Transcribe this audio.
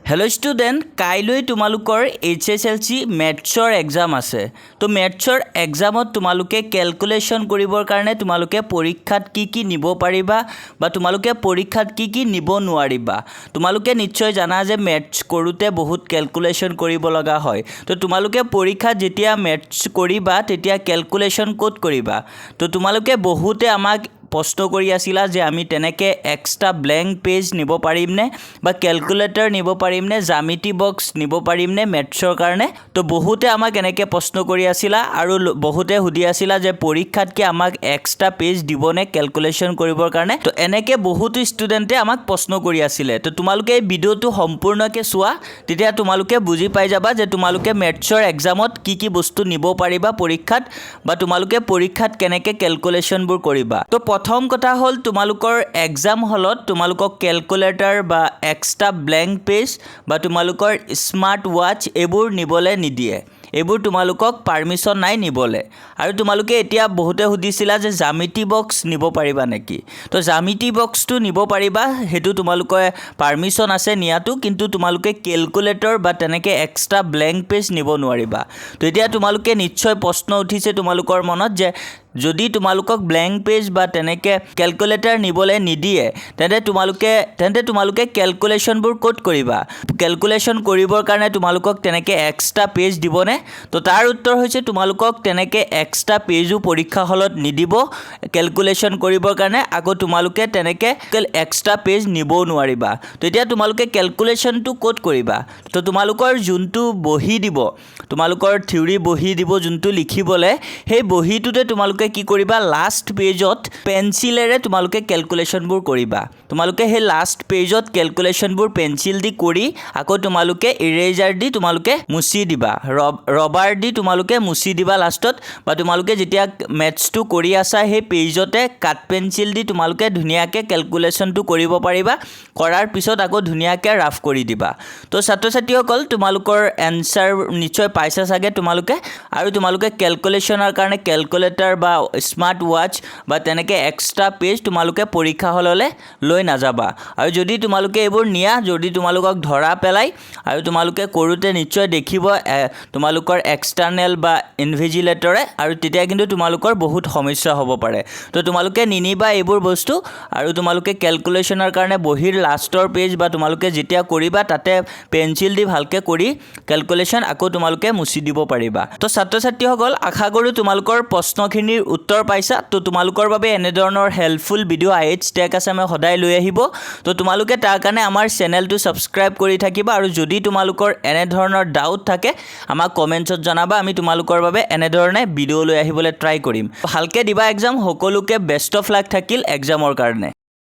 Hello student काइলৈ তোমালোকৰ HSLC मैथ्सৰ exam আছে তো मैथ्सৰ एग्जामত তোমালোকে ক্যালকুলেশন কৰিবৰ কাৰণে তোমালোকে পৰীক্ষাত কি নিব পাৰিবা বা তোমালোকে পৰীক্ষাত কি নিব নোৱাৰিবা তোমালোকে নিশ্চয় জানা যে मैथ्स কৰোতে বহুত ক্যালকুলেশন কৰিব লগা হয় তো তোমালোকে পৰীক্ষাত যেতিয়া मैथ्स কৰিবা তেতিয়া ক্যালকুলেশন ক'ত কৰিবা তো তোমালোকে বহুতে আমাক প্ৰশ্ন কৰি আছিলা যে আমি তেনেকে এক্সট্ৰা ব্ল্যাঙ্ক পেজ নিব পাৰিম নে বা ক্যালকুলেটৰ নিব পাৰিম নে জ্যামিতি বক্স নিব পাৰিম নে ম্যাথছৰ কাৰণে তো বহুতে আমাক এনেকে প্ৰশ্ন কৰি আছিলা আৰু বহুতে সুধি আছিলা যে পৰীক্ষাত কি আমাক এক্সট্ৰা পেজ দিবনে ক্যালকুলেশন কৰিবৰ কাৰণে তো এনেকে বহুত ষ্টুডেন্টে আমাক প্ৰশ্ন কৰি আছিলে তো তোমালোকে এই ভিডিওটো সম্পূৰ্ণকৈ চোৱা তেতিয়া তোমালোকে বুজি পাই যাবা যে তোমালোকে ম্যাথছৰ এক্সামত কি বস্তু নিব পাৰিবা পৰীক্ষাত বা তোমালোকে পৰীক্ষাত কেনেকে ক্যালকুলেশনবোৰ কৰিবা তো प्रथम कथा हल तुमालुकर एग्जाम हॉलत तुमालुকক कैलकुलेटर बा एक्स्ट्रा ब्लैंक पेज बा तुमालुकर स्मार्ट वॉच एबुर निबले निदिए एबुर तुमालुকক पारमिशन नाइ निबले आरु तुमालुके एतिया बहुते हुदिसिला जे ज्यामिति बक्स निब पारिबा नेकी तो ज्यामिति बक्स तो निब पारिबा हेतु तुमालुके पारमिशन आसे नियातु किन्तु तुमालुके कैलकुलेटर बा तनेके एक्स्ट्रा ब्लैंक पेज निब नोवारिबा तो एतिया तुमालुके निश्चय प्रश्न उठिसे तुमालुकर मनत जे যদি তোমালোকক ব্ল্যাঙ্ক পেজ বা তেনেকে ক্যালকুলেটৰ নিবলে নিদিয়ে তেন্তে তোমালোকে ক্যালকুলেশনবোৰ কোড কৰিবা ক্যালকুলেশন কৰিবৰ কাৰণে তোমালোকক তেনেকে এক্সট্ৰা পেজ দিবনে তো তাৰ উত্তৰ হৈছে তোমালোকক তেনেকে এক্সট্ৰা পেজও পৰীক্ষা হলত নিদিব ক্যালকুলেশন কৰিবৰ কাৰণে আকৌ তোমালোকে তেনেকে এক্সট্ৰা পেজ নিব নোৱাৰিবা তো এতিয়া তোমালোকে ক্যালকুলেশনটো কোড কৰিবা তো তোমালোকৰ যোনটো বহি দিব তোমালোকৰ থিওৰি বহি দিব যোনটো লিখিবলে সেই বহিটোতে তোমালোকে কি কৰিবা লাষ্ট পেজত পেন্সিলেৰে তোমালোকে ক্যালকুলেশনবোৰ কৰিবা তোমালোকে হে লাষ্ট পেজত ক্যালকুলেশনবোৰ পেন্সিল দি কৰি আকৌ তোমালোকে ইৰেজাৰ দি তোমালোকে মুছি দিবা ৰবাৰ দি তোমালোকে মুছি দিবা লাষ্টত বা তোমালোকে যেতিয়া ম্যাথছটো কৰি আছা হে পেজতে কাট পেন্সিল দি তোমালোকে ধুনিয়াকে ক্যালকুলেশনটো কৰিব পাৰিবা কৰাৰ পিছত আকৌ ধুনিয়াকে ৰাফ কৰি দিবা তো ছাত্ৰ ছাত্ৰীসকল তোমালোকৰ এনসাৰ নিশ্চয় পাইছা সাগে তোমালোকে আৰু তোমালোকে ক্যালকুলেশনৰ কাৰণে ক্যালকুলেটৰ বা স্মাৰ্ট ওয়াচ বা তেনেকে এক্সট্ৰা পেজ তোমালোকে পৰীক্ষা হললে লৈ নাযাবা আৰু যদি তোমালোকে এবোৰ নিয়া যদি তোমালোকক ধৰা পেলাই আৰু তোমালোকে কৰোতে নিশ্চয় দেখিব তোমালোকৰ এক্সটাৰ্নেল বা ইনভিজিলেটৰে আৰু তেতিয়া কিন্তু তোমালোকৰ বহুত সমস্যা হ'ব পাৰে তো তোমালোকে নিনিবা এবোৰ বস্তু আৰু তোমালোকে ক্যালকুলেশনৰ কাৰণে বহিৰ লাষ্টৰ পেজ বা তোমালোকে যেতিয়া কৰিবা তাতে পেন্সিল দি ভালকে কৰি ক্যালকুলেশন আকৌ তোমালোকে মুছি দিব পাৰিবা তো ছাত্ৰ ছাত্ৰীসকল আশা কৰো তোমালোকৰ প্ৰশ্নখিনিৰ उत्तर पाइसा तो तुमालुकर बाबे एने धৰণৰ हेल्पफुल भिडिओ आइएच टेक আছে মই সদায় লৈ আহিব তো তোমালোকে তাৰ কাৰণে আমাৰ চেনেলটো সাবস্ক্ৰাইব কৰি থাকিবা আৰু যদি তোমালোকৰ এনে ধৰণৰ ডাউট থাকে আমাক কমেন্টছত জনাবা আমি তোমালোকৰ বাবে এনে ধৰণে ভিডিও লৈ আহিবলৈ ট্ৰাই কৰিম ভালকে দিবা এক্সাম সকলোকে বেষ্ট অফ লাক থাকিল এক্সামৰ কাৰণে।